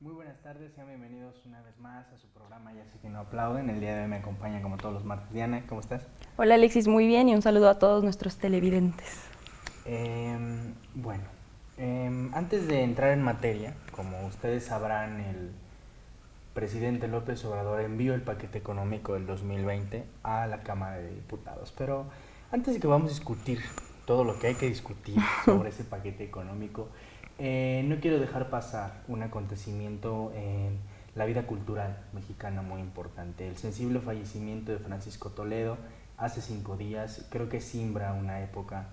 Muy buenas tardes, sean bienvenidos una vez más a su programa Ya sé que no aplauden. El día de hoy me acompaña como todos los martes. Diana, ¿cómo estás? Hola Alexis, muy bien y un saludo a todos nuestros televidentes. Bueno, antes de entrar en materia, como ustedes sabrán, el presidente López Obrador envió el paquete económico del 2020 a la Cámara de Diputados. Pero antes de que vamos a discutir todo lo que hay que discutir sobre ese paquete económico, no quiero dejar pasar un acontecimiento en la vida cultural mexicana muy importante. El sensible fallecimiento de Francisco Toledo hace 5 días creo que simbra una época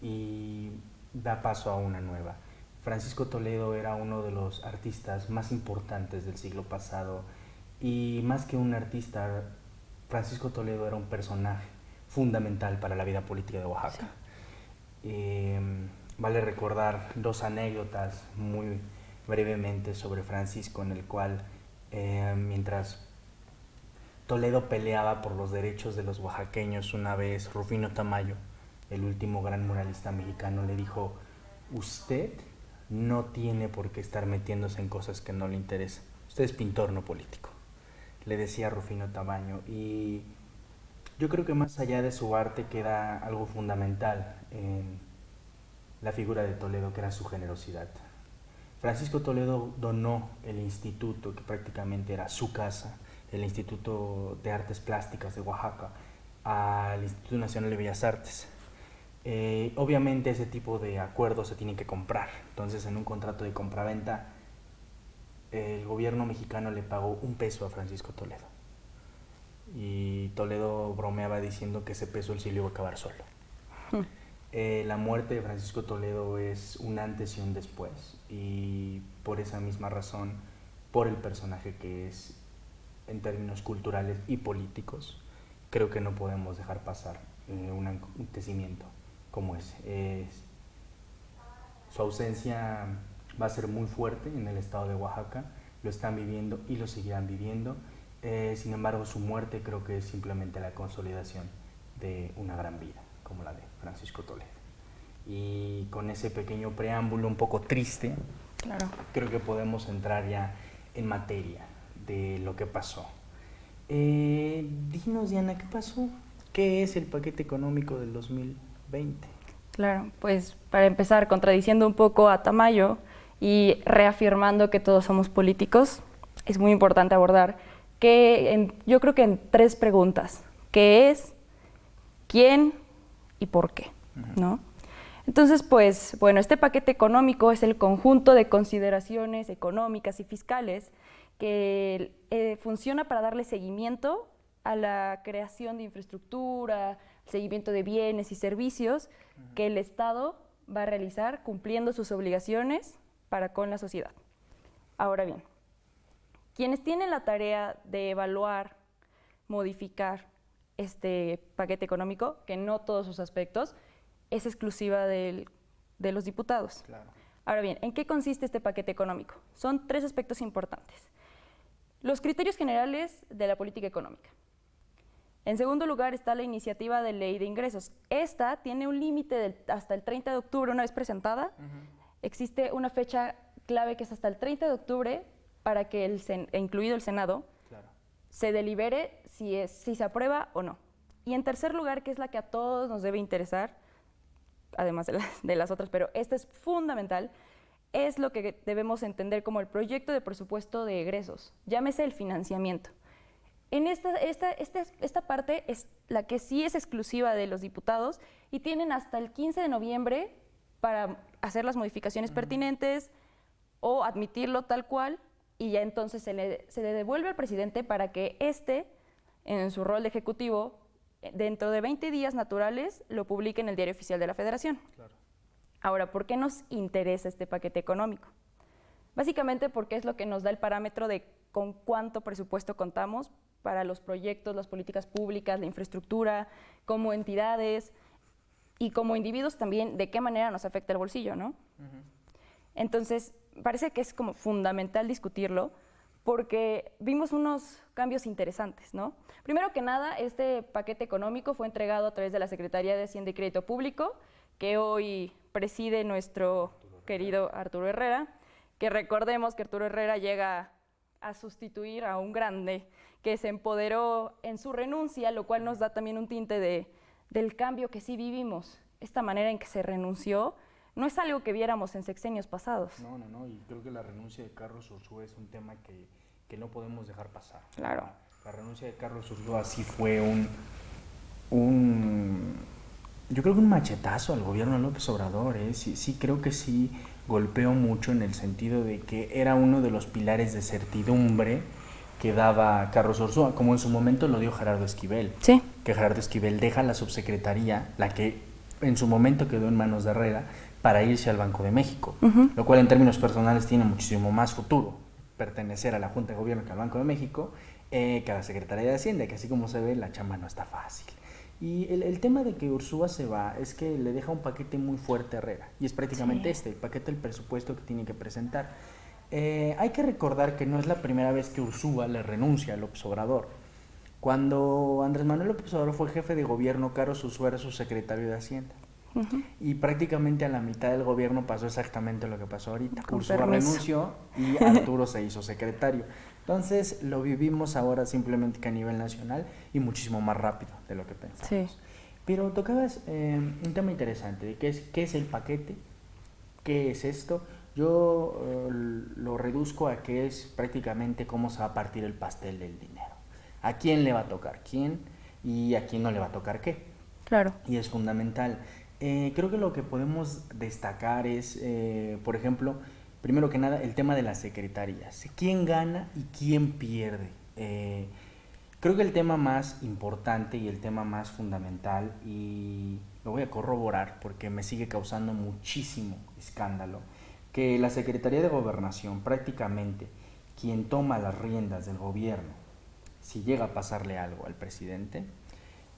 y da paso a una nueva. Francisco Toledo era uno de los artistas más importantes del siglo pasado y más que un artista, Francisco Toledo era un personaje fundamental para la vida política de Oaxaca. Sí. Vale recordar dos anécdotas muy brevemente sobre Francisco, en el cual mientras Toledo peleaba por los derechos de los oaxaqueños, una vez Rufino Tamayo, el último gran muralista mexicano, le dijo: usted no tiene por qué estar metiéndose en cosas que no le interesan. Usted es pintor, no político, le decía Rufino Tamayo. Y yo creo que más allá de su arte queda algo fundamental en la figura de Toledo, que era su generosidad. Francisco Toledo donó el instituto, que prácticamente era su casa, el Instituto de Artes Plásticas de Oaxaca, al Instituto Nacional de Bellas Artes. Obviamente ese tipo de acuerdos se tienen que comprar. Entonces, en un contrato de compraventa, el gobierno mexicano le pagó $1 a Francisco Toledo. Y Toledo bromeaba diciendo que ese peso él sí lo iba a acabar solo. La muerte de Francisco Toledo es un antes y un después. Y por esa misma razón, por el personaje que es en términos culturales y políticos, creo que no podemos dejar pasar un acontecimiento como ese. Su ausencia va a ser muy fuerte en el estado de Oaxaca, lo están viviendo y lo seguirán viviendo. Sin embargo, su muerte creo que es simplemente la consolidación de una gran vida, como la de Francisco Toledo. Y con ese pequeño preámbulo un poco triste, claro, creo que podemos entrar ya en materia de lo que pasó. Dinos, Diana, ¿qué pasó? ¿Qué es el paquete económico del 2020? Claro, pues para empezar, contradiciendo un poco a Tamayo y reafirmando que todos somos políticos, es muy importante abordar que yo creo que en 3 preguntas: ¿qué es?, ¿quién? ¿Y por qué? ¿No? Entonces, pues, bueno, este paquete económico es el conjunto de consideraciones económicas y fiscales que funciona para darle seguimiento a la creación de infraestructura, seguimiento de bienes y servicios que el Estado va a realizar cumpliendo sus obligaciones para con la sociedad. Ahora bien, quienes tienen la tarea de evaluar, modificar este paquete económico, que no todos sus aspectos, es exclusiva de los diputados. Claro. Ahora bien, ¿en qué consiste este paquete económico? Son 3 aspectos importantes. Los criterios generales de la política económica. En segundo lugar está la iniciativa de ley de ingresos. Esta tiene un límite hasta el 30 de octubre, una vez presentada. Existe una fecha clave que es hasta el 30 de octubre para que, incluido el Senado, claro, se delibere si se aprueba o no. Y en tercer lugar, que es la que a todos nos debe interesar, además de las otras, pero esta es fundamental, es lo que debemos entender como el proyecto de presupuesto de egresos, llámese el financiamiento. En esta parte es la que sí es exclusiva de los diputados y tienen hasta el 15 de noviembre para hacer las modificaciones pertinentes o admitirlo tal cual, y ya entonces se le devuelve al presidente para que en su rol de ejecutivo, dentro de 20 días naturales, lo publique en el Diario Oficial de la Federación. Claro. Ahora, ¿por qué nos interesa este paquete económico? Básicamente porque es lo que nos da el parámetro de con cuánto presupuesto contamos para los proyectos, las políticas públicas, la infraestructura, como entidades y como individuos también, de qué manera nos afecta el bolsillo, ¿no? Entonces, parece que es como fundamental discutirlo porque vimos unos cambios interesantes, ¿no? Primero que nada, este paquete económico fue entregado a través de la Secretaría de Hacienda y Crédito Público, que hoy preside nuestro querido Arturo Herrera, que recordemos que Arturo Herrera llega a sustituir a un grande que se empoderó en su renuncia, lo cual nos da también un tinte del cambio que sí vivimos. Esta manera en que se renunció no es algo que viéramos en sexenios pasados. No, y creo que la renuncia de Carlos Ursúa es un tema que no podemos dejar pasar. Claro. La renuncia de Carlos Ursúa sí fue yo creo que un machetazo al gobierno de López Obrador, ¿eh? Sí, creo que sí golpeó mucho en el sentido de que era uno de los pilares de certidumbre que daba Carlos Ursúa, como en su momento lo dio Gerardo Esquivel. Sí. Que Gerardo Esquivel deja la subsecretaría, la que en su momento quedó en manos de Herrera, para irse al Banco de México, lo cual en términos personales tiene muchísimo más futuro pertenecer a la Junta de Gobierno que al Banco de México, que a la Secretaría de Hacienda, que así como se ve, la chamba no está fácil. Y el tema de que Ursúa se va es que le deja un paquete muy fuerte a Herrera, y es prácticamente el paquete del presupuesto que tiene que presentar. Hay que recordar que no es la primera vez que Ursúa le renuncia a López Obrador. Cuando Andrés Manuel López Obrador fue jefe de gobierno, Carlos Ursúa era su secretario de Hacienda. Y prácticamente a la mitad del gobierno pasó exactamente lo que pasó ahorita. Ursúa renunció y Arturo se hizo secretario. Entonces lo vivimos ahora simplemente que a nivel nacional y muchísimo más rápido de lo que pensamos. Sí. Pero tocabas un tema interesante de qué es el paquete, qué es esto. Yo lo reduzco a que es prácticamente cómo se va a partir el pastel del dinero. ¿A quién le va a tocar quién y a quién no le va a tocar qué? Claro. Y es fundamental. Creo que lo que podemos destacar es, por ejemplo, primero que nada, el tema de las secretarías. ¿Quién gana y quién pierde? Creo que el tema más importante y el tema más fundamental, y lo voy a corroborar porque me sigue causando muchísimo escándalo, que la Secretaría de Gobernación, prácticamente quien toma las riendas del gobierno, si llega a pasarle algo al presidente,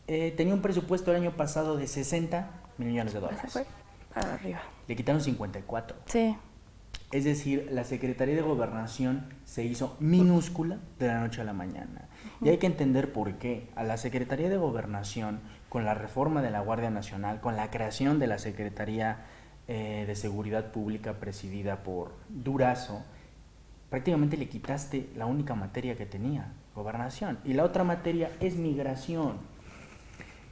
tenía un presupuesto el año pasado de 60 millones de dólares. Se fue para arriba. Le quitaron 54. Sí. Es decir, la Secretaría de Gobernación se hizo minúscula de la noche a la mañana. Y hay que entender por qué. A la Secretaría de Gobernación, con la reforma de la Guardia Nacional, con la creación de la Secretaría de Seguridad Pública presidida por Durazo, prácticamente le quitaste la única materia que tenía, gobernación. Y la otra materia es migración.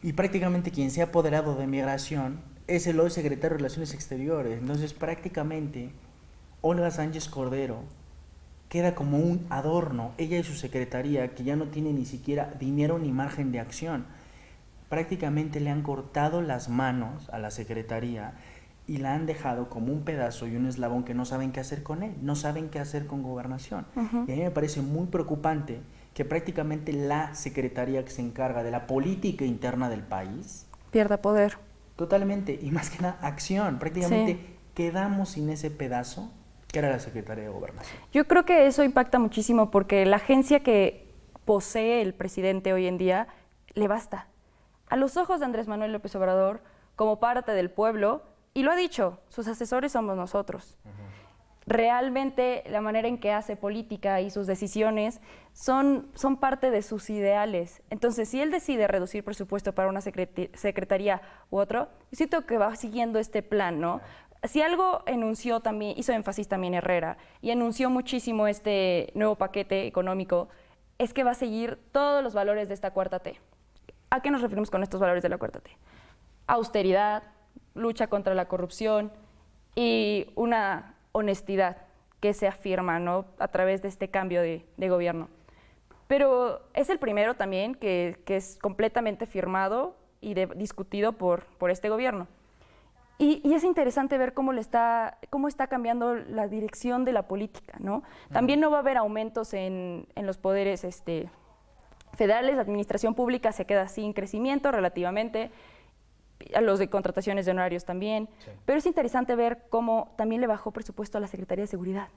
Y prácticamente quien se ha apoderado de migración es el hoy secretario de Relaciones Exteriores. Entonces prácticamente Olga Sánchez Cordero queda como un adorno, ella y su secretaría, que ya no tiene ni siquiera dinero ni margen de acción. Prácticamente le han cortado las manos a la secretaría y la han dejado como un pedazo y un eslabón que no saben qué hacer con él, no saben qué hacer con gobernación. Y a mí me parece muy preocupante que prácticamente la secretaría que se encarga de la política interna del país pierda poder. Totalmente, y más que nada acción. Prácticamente quedamos sin ese pedazo que era la Secretaría de Gobernación. Yo creo que eso impacta muchísimo porque la agencia que posee el presidente hoy en día le basta. A los ojos de Andrés Manuel López Obrador, como parte del pueblo, y lo ha dicho, sus asesores somos nosotros. Realmente la manera en que hace política y sus decisiones son parte de sus ideales. Entonces, si él decide reducir presupuesto para una secretaría u otro, yo siento que va siguiendo este plan, ¿no? Si algo enunció también, hizo énfasis también Herrera, y anunció muchísimo este nuevo paquete económico, es que va a seguir todos los valores de esta cuarta T. ¿A qué nos referimos con estos valores de la cuarta T? Austeridad, lucha contra la corrupción y una honestidad que se afirma, ¿no?, a través de este cambio de gobierno. Pero es el primero también que es completamente firmado y discutido por este gobierno. Y es interesante ver cómo está cambiando la dirección de la política, ¿no? También no va a haber aumentos en los poderes federales, la administración pública se queda sin crecimiento relativamente, a los de contrataciones de honorarios también, pero es interesante ver cómo también le bajó presupuesto a la Secretaría de Seguridad.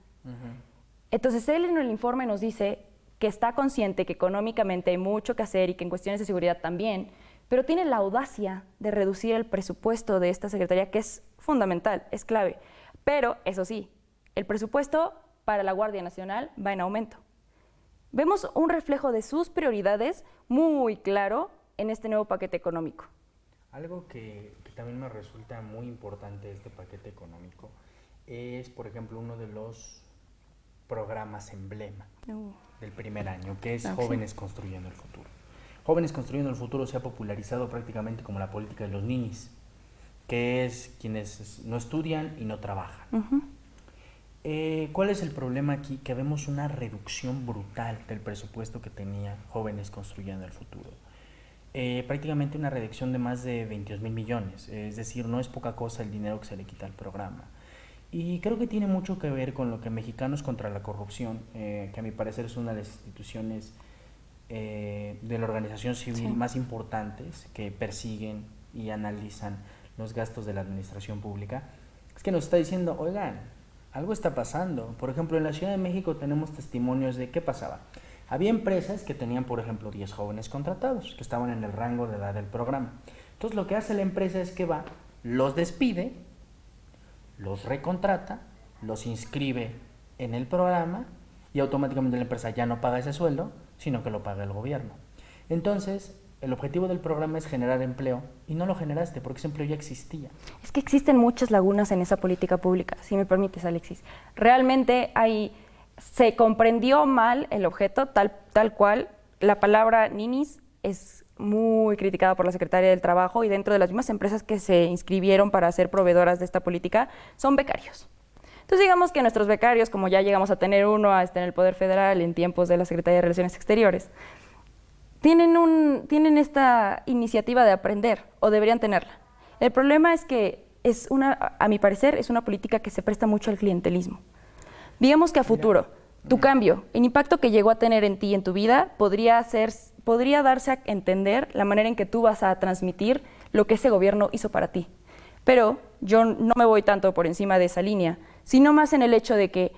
Entonces él en el informe nos dice que está consciente que económicamente hay mucho que hacer y que en cuestiones de seguridad también, pero tiene la audacia de reducir el presupuesto de esta Secretaría, que es fundamental, es clave. Pero, eso sí, el presupuesto para la Guardia Nacional va en aumento. Vemos un reflejo de sus prioridades muy claro en este nuevo paquete económico. Algo que también me resulta muy importante de este paquete económico es, por ejemplo, uno de los programas emblema del primer año, que es Jóvenes Construyendo el Futuro. Jóvenes Construyendo el Futuro se ha popularizado prácticamente como la política de los ninis, que es quienes no estudian y no trabajan. ¿Cuál es el problema aquí? Que vemos una reducción brutal del presupuesto que tenía Jóvenes Construyendo el Futuro. Prácticamente una reducción de más de 22,000 millones, es decir, no es poca cosa el dinero que se le quita al programa. Y creo que tiene mucho que ver con lo que Mexicanos contra la Corrupción, que a mi parecer es una de las instituciones de la organización civil más importantes que persiguen y analizan los gastos de la administración pública, es que nos está diciendo, oigan, algo está pasando. Por ejemplo, en la Ciudad de México tenemos testimonios de qué pasaba. Había empresas que tenían, por ejemplo, 10 jóvenes contratados, que estaban en el rango de edad del programa. Entonces, lo que hace la empresa es que va, los despide, los recontrata, los inscribe en el programa y automáticamente la empresa ya no paga ese sueldo, sino que lo paga el gobierno. Entonces, el objetivo del programa es generar empleo y no lo generaste porque ese empleo ya existía. Es que existen muchas lagunas en esa política pública, si me permites, Alexis. Realmente se comprendió mal el objeto, tal cual. La palabra ninis es muy criticada por la Secretaría del Trabajo y dentro de las mismas empresas que se inscribieron para ser proveedoras de esta política son becarios. Entonces digamos que nuestros becarios, como ya llegamos a tener uno en el Poder Federal en tiempos de la Secretaría de Relaciones Exteriores, tienen esta iniciativa de aprender, o deberían tenerla. El problema es que a mi parecer, es una política que se presta mucho al clientelismo. Digamos que a futuro, tu cambio, el impacto que llegó a tener en ti y en tu vida, podría darse a entender la manera en que tú vas a transmitir lo que ese gobierno hizo para ti. Pero yo no me voy tanto por encima de esa línea, sino más en el hecho de que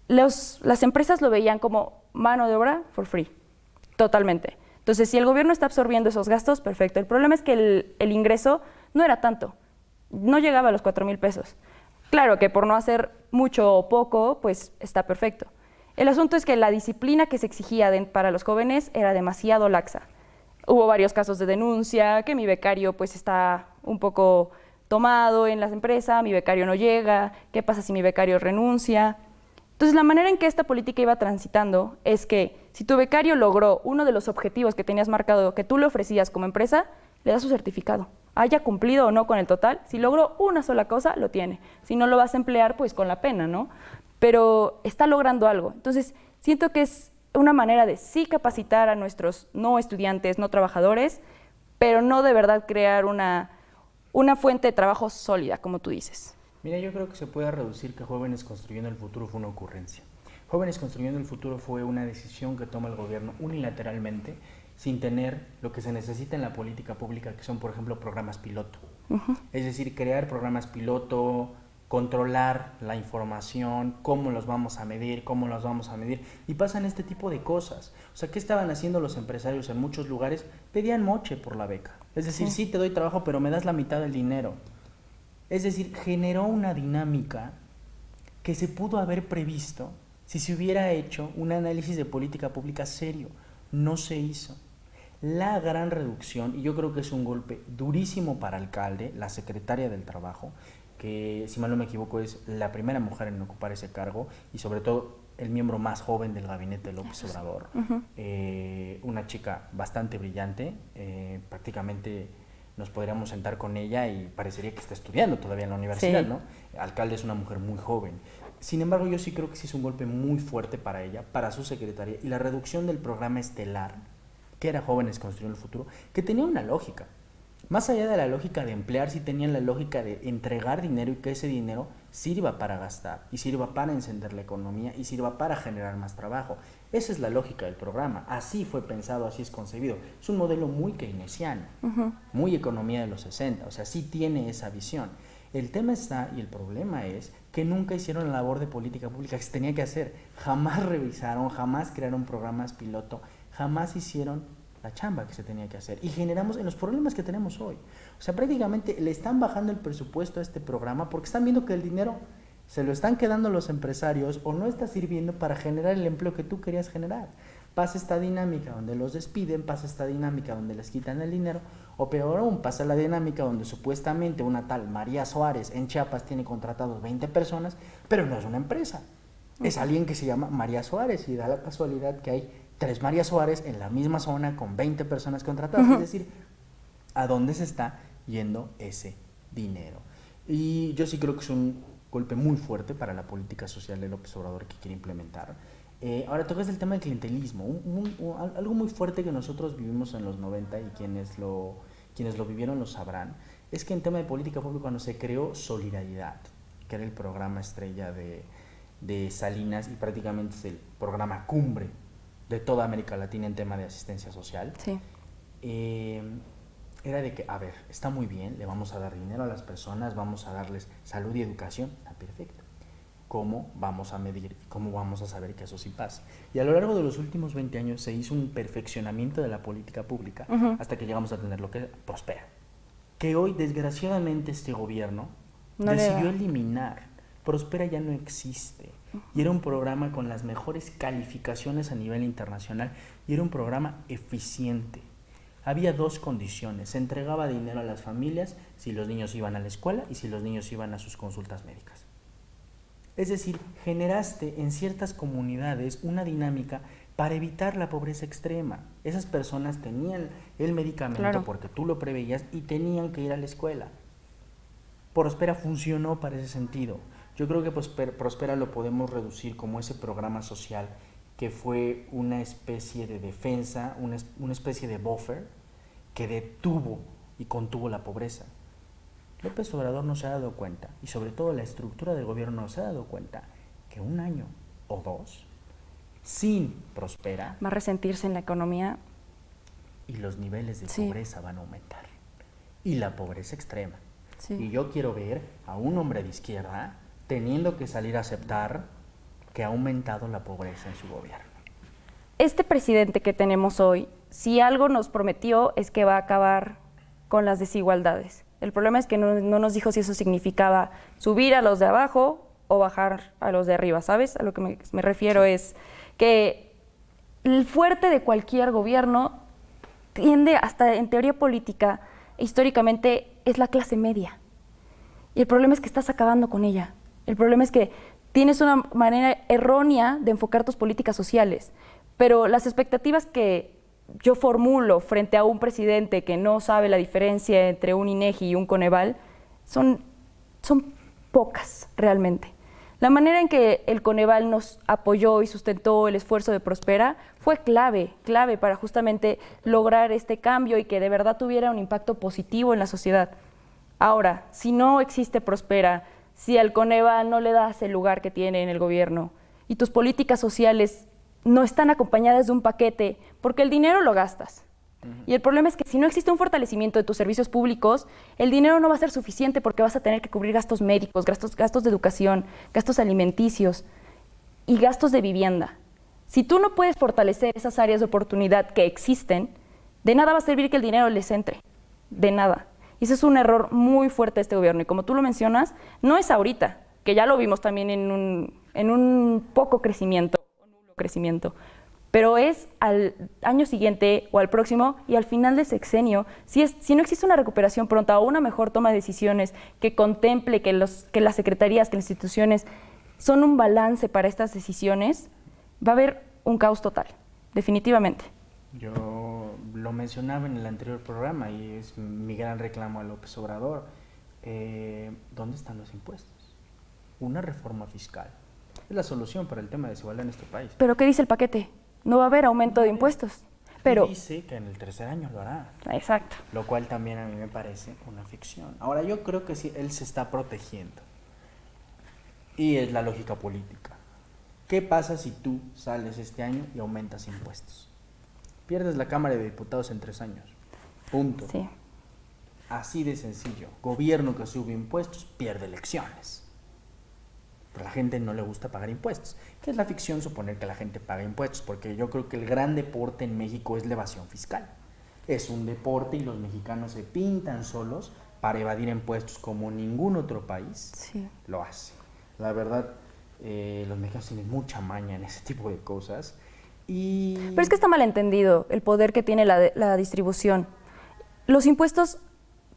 las empresas lo veían como mano de obra for free, totalmente. Entonces, si el gobierno está absorbiendo esos gastos, perfecto. El problema es que el ingreso no era tanto, no llegaba a los 4,000 pesos. Claro que por no hacer mucho o poco, pues está perfecto. El asunto es que la disciplina que se exigía para los jóvenes era demasiado laxa. Hubo varios casos de denuncia, que mi becario pues está un poco tomado en la empresa, mi becario no llega, ¿qué pasa si mi becario renuncia? Entonces, la manera en que esta política iba transitando es que si tu becario logró uno de los objetivos que tenías marcado, que tú le ofrecías como empresa, le das su certificado. Haya cumplido o no con el total, si logró una sola cosa, lo tiene. Si no lo vas a emplear, pues con la pena, ¿no? Pero está logrando algo. Entonces, siento que es una manera de sí capacitar a nuestros no estudiantes, no trabajadores, pero no de verdad crear una fuente de trabajo sólida, como tú dices. Mira, yo creo que se puede reducir que Jóvenes Construyendo el Futuro fue una ocurrencia. Jóvenes Construyendo el Futuro fue una decisión que toma el gobierno unilateralmente, sin tener lo que se necesita en la política pública, que son, por ejemplo, programas piloto. Es decir, crear programas piloto, controlar la información, cómo los vamos a medir, y pasan este tipo de cosas. O sea, ¿qué estaban haciendo los empresarios en muchos lugares? Pedían moche por la beca. Es decir, sí te doy trabajo, pero me das la mitad del dinero. Es decir, generó una dinámica que se pudo haber previsto si se hubiera hecho un análisis de política pública serio. No se hizo. La gran reducción, y yo creo que es un golpe durísimo para el alcalde, la secretaria del Trabajo, que si mal no me equivoco es la primera mujer en ocupar ese cargo, y sobre todo el miembro más joven del gabinete de López Obrador, una chica bastante brillante, prácticamente nos podríamos sentar con ella y parecería que está estudiando todavía en la universidad, ¿no? El alcalde es una mujer muy joven. Sin embargo, yo sí creo que sí es un golpe muy fuerte para ella, para su secretaria, y la reducción del programa estelar, que era Jóvenes Construyendo el Futuro, que tenía una lógica. Más allá de la lógica de emplear, sí tenían la lógica de entregar dinero y que ese dinero sirva para gastar, y sirva para encender la economía, y sirva para generar más trabajo. Esa es la lógica del programa. Así fue pensado, así es concebido. Es un modelo muy keynesiano, muy economía de los 60, o sea, sí tiene esa visión. El tema está, y el problema es, que nunca hicieron la labor de política pública que se tenía que hacer. Jamás revisaron, jamás crearon programas piloto, jamás hicieron la chamba que se tenía que hacer. Y generamos en los problemas que tenemos hoy. O sea, prácticamente le están bajando el presupuesto a este programa porque están viendo que el dinero se lo están quedando los empresarios o no está sirviendo para generar el empleo que tú querías generar. Pasa esta dinámica donde los despiden, pasa esta dinámica donde les quitan el dinero, o peor aún, pasa la dinámica donde supuestamente una tal María Suárez en Chiapas tiene contratados 20 personas, pero no es una empresa. Es alguien que se llama María Suárez y da la casualidad que hay 3 María Suárez en la misma zona con 20 personas contratadas. Es decir, ¿a dónde se está yendo ese dinero? Y yo sí creo que es un golpe muy fuerte para la política social de López Obrador que quiere implementar. Ahora tocas el tema del clientelismo, algo muy fuerte que nosotros vivimos en los 90 y quienes lo vivieron lo sabrán, es que en tema de política pública cuando se creó Solidaridad, que era el programa estrella de Salinas y prácticamente es el programa cumbre de toda América Latina en tema de asistencia social, Sí. Era de que, a ver, está muy bien, le vamos a dar dinero a las personas, vamos a darles salud y educación, está perfecto. ¿Cómo vamos a medir, cómo vamos a saber que eso sí pasa? Y a lo largo de los últimos 20 años se hizo un perfeccionamiento de la política pública hasta que llegamos a tener lo que Prospera. Que hoy, desgraciadamente, este gobierno decidió eliminar. Prospera ya no existe. Y era un programa con las mejores calificaciones a nivel internacional y era un programa eficiente. Había 2 condiciones, se entregaba dinero a las familias si los niños iban a la escuela y si los niños iban a sus consultas médicas. Es decir, generaste en ciertas comunidades una dinámica para evitar la pobreza extrema. Esas personas tenían el medicamento porque tú lo preveías y tenían que ir a la escuela. Prospera funcionó para ese sentido. Yo creo que Prospera lo podemos reducir como ese programa social que fue una especie de defensa, una especie de buffer que detuvo y contuvo la pobreza. López Obrador no se ha dado cuenta, y sobre todo la estructura del gobierno no se ha dado cuenta, que 1 año o 2 sin Prospera va a resentirse en la economía y los niveles de pobreza van a aumentar. Y la pobreza extrema. Y yo quiero ver a un hombre de izquierda teniendo que salir a aceptar que ha aumentado la pobreza en su gobierno. Este presidente que tenemos hoy, si algo nos prometió es que va a acabar con las desigualdades. El problema es que no nos dijo si eso significaba subir a los de abajo o bajar a los de arriba, ¿sabes? A lo que me refiero es que el fuerte de cualquier gobierno tiende, hasta en teoría política, históricamente, es la clase media. Y el problema es que estás acabando con ella. El problema es que tienes una manera errónea de enfocar tus políticas sociales, pero las expectativas que yo formulo frente a un presidente que no sabe la diferencia entre un INEGI y un Coneval son pocas realmente. La manera en que el Coneval nos apoyó y sustentó el esfuerzo de Prospera fue clave para justamente lograr este cambio y que de verdad tuviera un impacto positivo en la sociedad. Ahora, si no existe Prospera, si al Coneval no le das el lugar que tiene en el gobierno y tus políticas sociales no están acompañadas de un paquete, porque el dinero lo gastas. Y el problema es que si no existe un fortalecimiento de tus servicios públicos, el dinero no va a ser suficiente porque vas a tener que cubrir gastos médicos, gastos de educación, gastos alimenticios y gastos de vivienda. Si tú no puedes fortalecer esas áreas de oportunidad que existen, de nada va a servir que el dinero les entre, de nada. Y ese es un error muy fuerte de este gobierno. Y como tú lo mencionas, no es ahorita, que ya lo vimos también en un poco crecimiento, pero es al año siguiente o al próximo y al final del sexenio, si no existe una recuperación pronta o una mejor toma de decisiones que contemple que las secretarías, que las instituciones son un balance para estas decisiones, va a haber un caos total, definitivamente. Yo lo mencionaba en el anterior programa y es mi gran reclamo a López Obrador. ¿Dónde están los impuestos? Una reforma fiscal es la solución para el tema de desigualdad en este país. ¿Pero qué dice el paquete? No va a haber aumento de impuestos. Pero dice que en el 3er año lo hará. Exacto. Lo cual también a mí me parece una ficción. Ahora, yo creo que sí, él se está protegiendo. Y es la lógica política. ¿Qué pasa si tú sales este año y aumentas impuestos? Pierdes la Cámara de Diputados en 3 años. Punto. Sí. Así de sencillo. Gobierno que sube impuestos pierde elecciones. Pero a la gente no le gusta pagar impuestos. ¿Qué es la ficción? Suponer que la gente paga impuestos, porque yo creo que el gran deporte en México es la evasión fiscal. Es un deporte y los mexicanos se pintan solos para evadir impuestos como ningún otro país lo hace. La verdad, los mexicanos tienen mucha maña en ese tipo de cosas Pero es que está mal entendido el poder que tiene la distribución. Los impuestos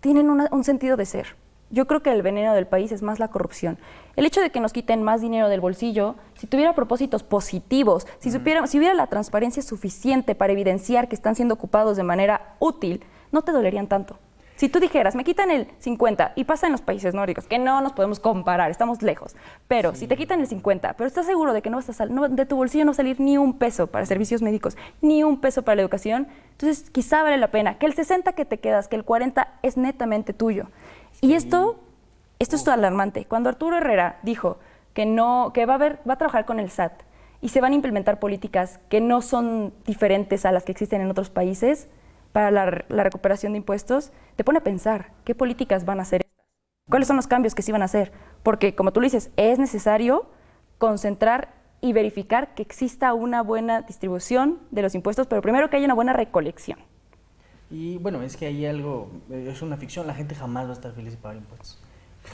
tienen un sentido de ser. Yo creo que el veneno del país es más la corrupción. El hecho de que nos quiten más dinero del bolsillo, si tuviera propósitos positivos, si hubiera la transparencia suficiente para evidenciar que están siendo ocupados de manera útil, no te dolerían tanto. Si tú dijeras, me quitan el 50 y pasa en los países nórdicos, que no nos podemos comparar, estamos lejos, pero si te quitan el 50, pero estás seguro de que de tu bolsillo no va a salir ni un peso para servicios médicos, ni un peso para la educación, entonces quizá vale la pena que el 60 que te quedas, que el 40 es netamente tuyo. Y esto es alarmante. Cuando Arturo Herrera dijo que va a trabajar con el SAT y se van a implementar políticas que no son diferentes a las que existen en otros países para la recuperación de impuestos, te pone a pensar qué políticas van a hacer estas, cuáles son los cambios que sí van a hacer, porque como tú lo dices, es necesario concentrar y verificar que exista una buena distribución de los impuestos, pero primero que haya una buena recolección. Y bueno, es que hay algo, es una ficción, la gente jamás va a estar feliz de pagar impuestos.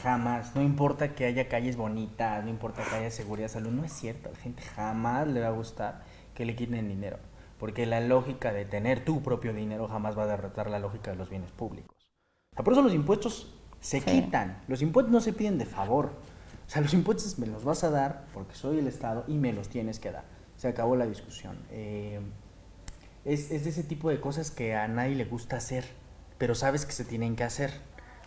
Jamás, no importa que haya calles bonitas, no importa que haya seguridad de salud, no es cierto, a la gente jamás le va a gustar que le quiten dinero, porque la lógica de tener tu propio dinero jamás va a derrotar la lógica de los bienes públicos. O sea, por eso los impuestos se quitan, los impuestos no se piden de favor, o sea, los impuestos me los vas a dar porque soy el Estado y me los tienes que dar, se acabó la discusión. Es de ese tipo de cosas que a nadie le gusta hacer, pero sabes que se tienen que hacer.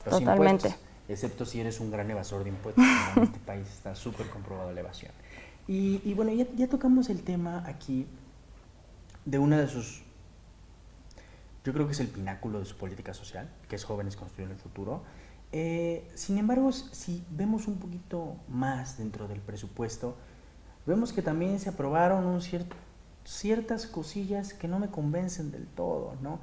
Los Totalmente. Impuestos, excepto si eres un gran evasor de impuestos, como en este país está súper comprobado la evasión. Y bueno, ya tocamos el tema aquí de una de sus, yo creo que es el pináculo de su política social, que es Jóvenes Construyendo el Futuro. Sin embargo, si vemos un poquito más dentro del presupuesto, vemos que también se aprobaron ciertas cosillas que no me convencen del todo, ¿no?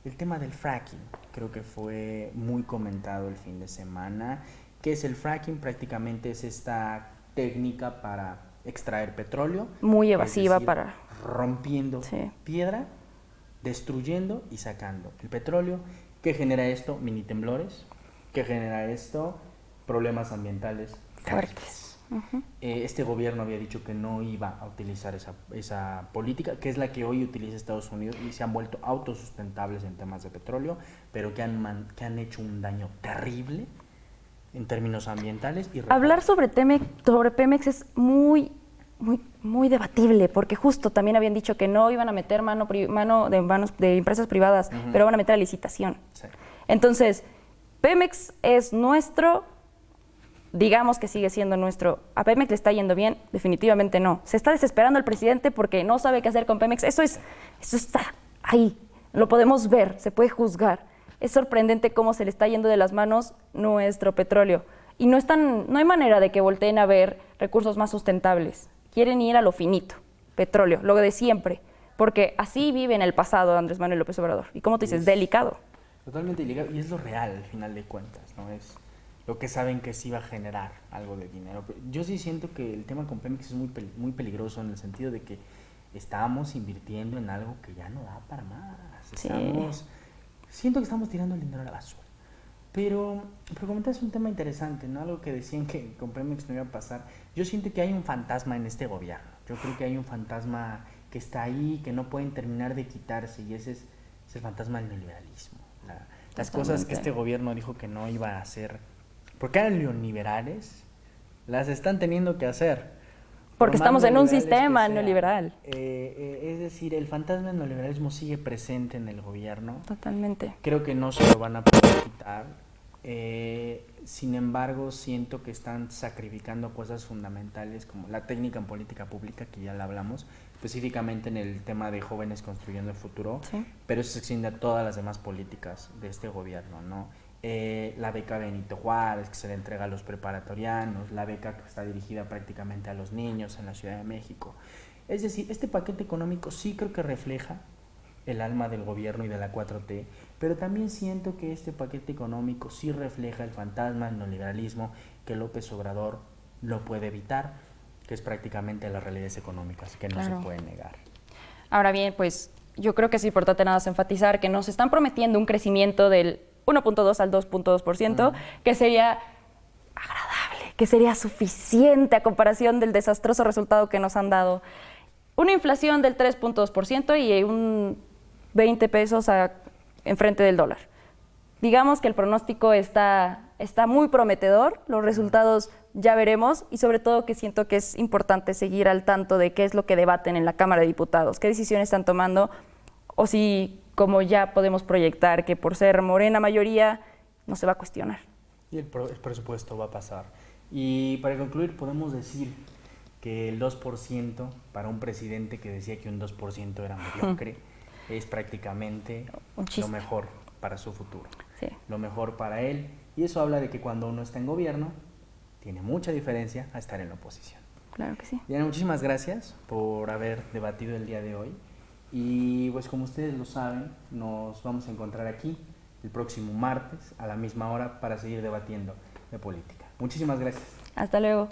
El tema del fracking, creo que fue muy comentado el fin de semana. ¿Qué es el fracking? Prácticamente es esta técnica para extraer petróleo. Muy evasiva rompiendo piedra, destruyendo y sacando el petróleo. ¿Qué genera esto? Mini temblores. ¿Qué genera esto? Problemas ambientales fuertes. Este gobierno había dicho que no iba a utilizar esa política, que es la que hoy utiliza Estados Unidos, y se han vuelto autosustentables en temas de petróleo, pero que han hecho un daño terrible en términos ambientales. Hablar sobre Pemex es muy debatible, porque justo también habían dicho que no iban a meter mano de empresas privadas, pero van a meter a licitación. Sí. Entonces, Pemex es nuestro. Digamos que sigue siendo nuestro. ¿A Pemex le está yendo bien? Definitivamente no. Se está desesperando el presidente porque no sabe qué hacer con Pemex. Eso está ahí. Lo podemos ver, se puede juzgar. Es sorprendente cómo se le está yendo de las manos nuestro petróleo. Y no hay manera de que volteen a ver recursos más sustentables. Quieren ir a lo finito, petróleo, lo de siempre. Porque así vive en el pasado Andrés Manuel López Obrador. Y como tú dices, delicado. Totalmente delicado. Y es lo real, al final de cuentas, ¿no? Es lo que saben que sí va a generar algo de dinero. Yo sí siento que el tema con Pemex es muy peligroso en el sentido de que estamos invirtiendo en algo que ya no da para más. Sí. Siento que estamos tirando el dinero a la basura. Pero comentaste un tema interesante, ¿no? Algo que decían que con Pemex no iba a pasar. Yo siento que hay un fantasma en este gobierno. Yo creo que hay un fantasma que está ahí, que no pueden terminar de quitarse, y ese es el fantasma del neoliberalismo. Las cosas que este gobierno dijo que no iba a hacer, porque eran neoliberales, las están teniendo que hacer. Porque estamos en un sistema neoliberal. Es decir, el fantasma del neoliberalismo sigue presente en el gobierno. Totalmente. Creo que no se lo van a poder quitar. Sin embargo, siento que están sacrificando cosas fundamentales como la técnica en política pública, que ya la hablamos, específicamente en el tema de Jóvenes Construyendo el Futuro, sí. Pero eso se extiende a todas las demás políticas de este gobierno, ¿no? La beca Benito Juárez, que se le entrega a los preparatorianos, la beca que está dirigida prácticamente a los niños en la Ciudad de México. Es decir, este paquete económico sí creo que refleja el alma del gobierno y de la 4T, pero también siento que este paquete económico sí refleja el fantasma del neoliberalismo, que López Obrador lo puede evitar, que es prácticamente las realidades económicas, que no se puede negar. Ahora bien, pues yo creo que es importante nada más enfatizar que nos están prometiendo un crecimiento del 1.2 al 2.2%, que sería agradable, que sería suficiente a comparación del desastroso resultado que nos han dado. una inflación del 3.2% y un 20 pesos enfrente del dólar. Digamos que el pronóstico está muy prometedor, los resultados ya veremos y sobre todo que siento que es importante seguir al tanto de qué es lo que debaten en la Cámara de Diputados, qué decisiones están tomando o si, como ya podemos proyectar, que por ser Morena mayoría no se va a cuestionar. Y el presupuesto va a pasar. Y para concluir, podemos decir que el 2% para un presidente que decía que un 2% era mediocre es prácticamente lo mejor para su futuro, sí, lo mejor para él, y eso habla de que cuando uno está en gobierno tiene mucha diferencia a estar en la oposición. Claro que sí. Diana, muchísimas gracias por haber debatido el día de hoy y pues como ustedes lo saben, nos vamos a encontrar aquí el próximo martes a la misma hora para seguir debatiendo de política. Muchísimas gracias. Hasta luego.